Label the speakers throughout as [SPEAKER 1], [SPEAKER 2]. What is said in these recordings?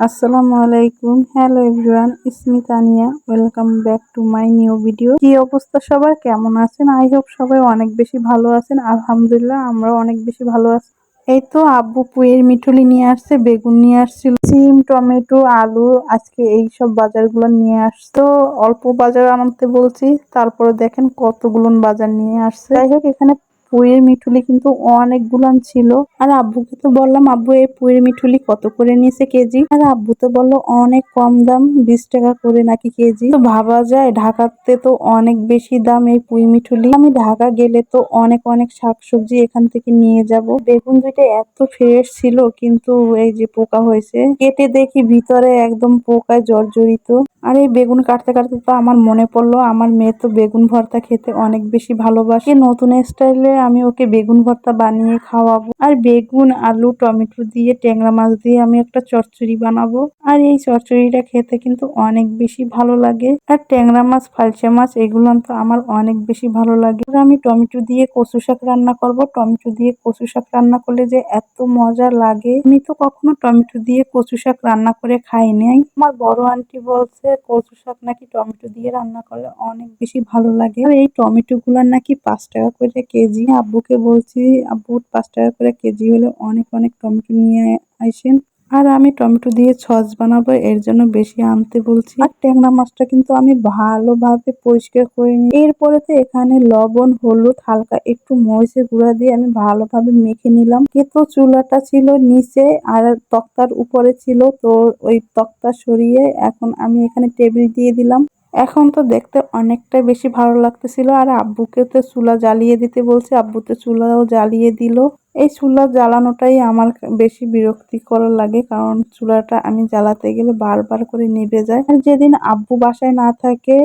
[SPEAKER 1] আসসালামু আলাইকুম। Hello everyone, it's me Tania. Welcome back to my new video. কি অবস্থা সবার, কেমন আছেন? আই হোপ সবাই অনেক বেশি ভালো আছেন। আলহামদুলিল্লাহ, আমরাও অনেক বেশি ভালো আছি। এই তো আব্বু পুয়ের মিঠুলি নিয়ে আসছে, বেগুন নিয়ে আসছিল, সিম, টমেটো, আলু, আজকে এই সব বাজারগুলো নিয়ে আসতো। অল্প বাজার আনতে বলছি, তারপরে দেখেন কতগুলো বাজার নিয়ে আসছে। যাই হোক, এখানে পুঁইয়ের মিঠুলি কিন্তু অনেকগুলান ছিল। আর আব্বুকে তো বললাম, আব্বু এই পুঁইয়ের মিঠুলি কত করে নিয়েছে কেজি? আর আব্বু তো বললো অনেক কম দাম, 20 টাকা করে নাকি কেজি। তো ভাবা যায়, ঢাকাতে তো অনেক বেশি দাম এই পুঁই মিঠুলি। আমি ঢাকা গেলে তো অনেক অনেক শাকসবজি এখান থেকে নিয়ে যাব। বেগুন দুইটা এত ফ্রেশ ছিল, কিন্তু এই যে পোকা হয়েছে, কেটে দেখি ভিতরে একদম পোকায় জর্জরিত। আর এই বেগুন কাটতে কাটতে তো আমার মনে পড়লো, আমার মেয়ে তো বেগুন ভর্তা খেতে অনেক বেশি ভালোবাসে। নতুন স্টাইলে আমি ওকে বেগুন ভর্তা বানিয়ে খাওয়াবো। আর বেগুন, আলু, টমেটো দিয়ে, ট্যাংরা মাছ দিয়ে আমি একটা চচ্চড়ি বানাবো। আর এই চচ্চড়িটা খেতে কিন্তু অনেক বেশি ভালো লাগে। আর ট্যাংরা মাছ, ফালসা মাছ, এগুলো তো আমার অনেক বেশি ভালো লাগে। আমি টমেটো দিয়ে কচু শাক রান্না করব। টমেটো দিয়ে কচু শাক রান্না করলে যে এত মজা লাগে, আমি তো কখনো টমেটো দিয়ে কচু শাক রান্না করে খাই নাই। আমার বড় আন্টি বলছে কচু শাক নাকি টমেটো দিয়ে রান্না করলে অনেক বেশি ভালো লাগে। আর এই টমেটো গুলার নাকি 5 টাকা করে কেজি। আব্বুকে বলছি, আব্বু 5 টাকা করে কেজি হলে অনেক অনেক টমেটো নিয়ে আসেন। আর আমি টমেটো দিয়ে সস বানাবো, এর জন্য বেশি আনতে বলছি। আর ট্যাংরা মাছটা কিন্তু আমি ভালোভাবে পরিষ্কার করে নিই। এরপরে তো এখানে লবণ, হলুদ, হালকা একটু মরিচের গুঁড়া দিয়ে আমি ভালোভাবে মেখে নিলাম। কিন্তু চুলাটা ছিল নিচে আর তক্তার উপরে ছিল, তো ওই তক্তা সরিয়ে এখন আমি এখানে টেবিল দিয়ে দিলাম। এখন তো দেখতে অনেকটা বেশি ভালো লাগতেছিল। আর আব্বুকে তো চুলা জ্বালিয়ে দিতে বলছে, আব্বু তো চুলাও জ্বালিয়ে দিল। এই চুলা জ্বালানোটাই আমার বেশি বিরক্তিকর লাগে, কারণ চুলাটা আমি জ্বালাতে গেলে বারবার করে নিভে যায়। আর যেদিন আব্বু বাসায় না থাকে,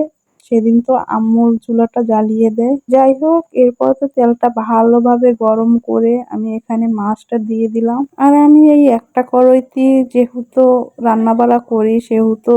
[SPEAKER 1] সেদিন তো আম্মু চুলাটা জ্বালিয়ে দেয়। যাই হোক, এরপর তো তেলটা ভালোভাবে গরম করে আমি এখানে মাছটা দিয়ে দিলাম। আর আমি এই একটা কড়াইতে যেহেতু রান্না বাড়া করি, সেহেতু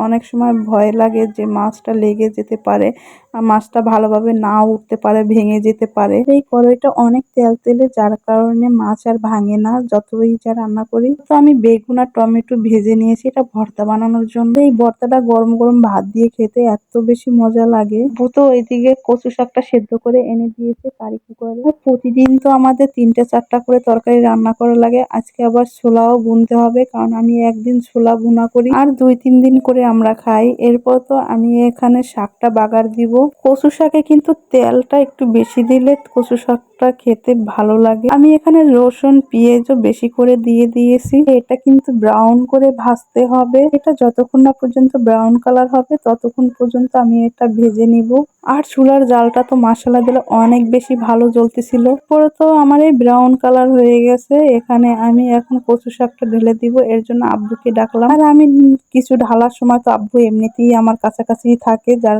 [SPEAKER 1] অনেক সময় ভয় লাগে যে মাছটা লেগে যেতে পারে, আর মাছটা ভালোভাবে নাও উঠতে পারে, ভেঙে যেতে পারে। এই কড়াইটা অনেক তেল তেলে, যার কারণে মাছ আর ভাঙে না যতই যা রান্না করি। তো আমি বেগুন আর টমেটো ভেজে নিয়েছি এটা ভর্তা বানানোর জন্য। এই ভর্তাটা গরম গরম ভাত দিয়ে খেতে এত বেশি মজা লাগে। তো ওইদিকে কচু শাকটা সেদ্ধ করে এনে দিয়েছে কারি কুকারে। প্রতিদিন তো আমাদের 3-4টা করে তরকারি রান্না করা লাগে, আজকে আবার ছোলাও বুনতে হবে, কারণ আমি একদিন ছোলা বুনা করি আর 2-3 দিন করে আমরা খাই। এরপর তো আমি এখানে শাকটা বাগার দিব। কচু শাকে কিন্তু তেলটা একটু বেশি দিলে কচু শাকটা খেতে ভালো লাগে। আমি এখানে রসুন, পেঁয়াজও বেশি করে দিয়ে দিয়েছি। এটা কিন্তু ব্রাউন করে ভাজতে হবে। এটা যতক্ষণ না পর্যন্ত ব্রাউন কালার হবে, ততক্ষণ পর্যন্ত আমি এটা ভেজে নিব। আর চুলার জালটা তো মাশাআল্লাহ দিলে অনেক বেশি ভালো জ্বলতেছিল। পরে তো আমার এই ব্রাউন কালার হয়ে গেছে। এখানে আমি এখন কচু শাকটা ঢেলে দিব, এর জন্য আব্বুকে ডাকলাম। আর আমি কিছু ঢালার সময় তো আব্বু এমনিতেই আমার কাছাকাছি থাকে, যার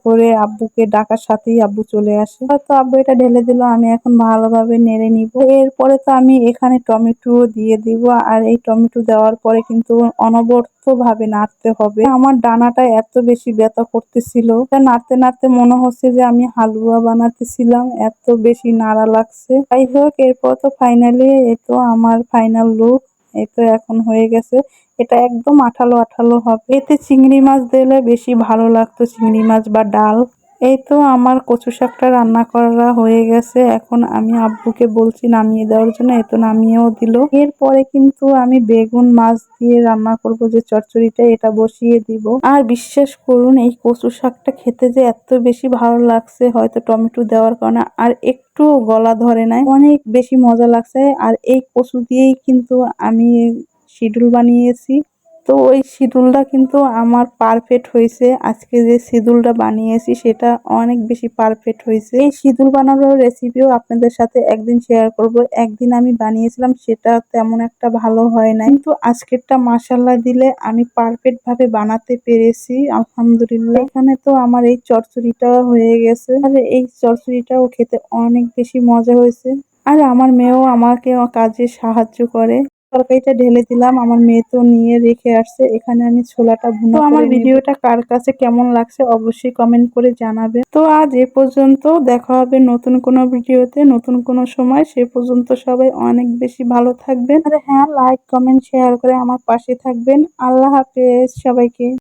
[SPEAKER 1] করে আব্বুকে ডাকার সাথেই আব্বু চলে আসে। তো আব্বু এটা ঢেলে দিল, আমি এখন ভালোভাবে নেড়ে নিব। এরপরে তো আমি এখানে টমেটো দিয়ে দিব। আর এই টমেটো দেওয়ার পরে কিন্তু অনবরত ভাবে নাড়তে হবে। আমার ডানাটা এত বেশি ব্যথা করতেছিল, নাড়তে নাড়তে মনে হচ্ছে যে আমি হালুয়া বানাতেছিলাম, এত বেশি নাড়া লাগছে। যাই হোক, এরপর তো ফাইনালি এই তো আমার ফাইনাল লুক। এই তো এখন হয়ে গেছে। এটা একদম আঠালো আঠালো হবে। এতে চিংড়ি মাছ দিলে বেশি ভালো লাগতো, চিংড়ি মাছ বা ডাল। এই তো আমার কচু শাকটা রান্না করা হয়ে গেছে। এখন আমি আব্বুকে বলছি নামিয়ে দেওয়ার জন্য, এতো নামিয়েও দিল। এরপরে কিন্তু আমি বেগুন, মাছ দিয়ে রান্না করব যে চচ্চড়িটা, এটা বসিয়ে দিব। আর বিশ্বাস করুন, এই কচু শাকটা খেতে যে এত বেশি ভালো লাগছে, হয়তো টমেটো দেওয়ার কারণে আর একটু গলা ধরে নাই, অনেক বেশি মজা লাগছে। আর এই কচু দিয়েই কিন্তু আমি শিডুল বানিয়েছি। তো ওই শিডুলটা কিন্তু আমার পারফেক্ট হয়েছে। আজকে যে শিডুলটা বানিয়েছি সেটা অনেক বেশি পারফেক্ট হয়েছে। এই শিডুল বানানোর রেসিপিও আপনাদের সাথে একদিন শেয়ার করব। একদিন আমি বানিয়েছিলাম, সেটা তেমন একটা ভালো হয় নাই, কিন্তু আজকেরটা মাশাআল্লাহ দিলে আমি পারফেক্ট ভাবে বানাতে পেরেছি, আলহামদুলিল্লাহ। এখানে তো আমার এই চচ্চড়িটা হয়ে গেছে। আর এই চচ্চড়িটাও খেতে অনেক বেশি মজা হয়েছে। আর আমার মেয়েও আমাকে কাজে সাহায্য করে। তরকারিটা ঢেলে দিলাম, আমার মেয়ে তো নিয়ে রেখে আসছে। এখানে আমি ছোলাটা ভুনা করে আমার ভিডিওটা কার কাছে কেমন লাগছে অবশ্যই কমেন্ট করে জানাবে। তো আজ এ পর্যন্ত, দেখা হবে নতুন কোনো ভিডিওতে নতুন কোনো সময়। সে পর্যন্ত সবাই অনেক বেশি ভালো থাকবেন। আর হ্যাঁ, লাইক কমেন্ট শেয়ার করে আমার পাশে থাকবেন। আল্লাহ হাফেজ সবাইকে।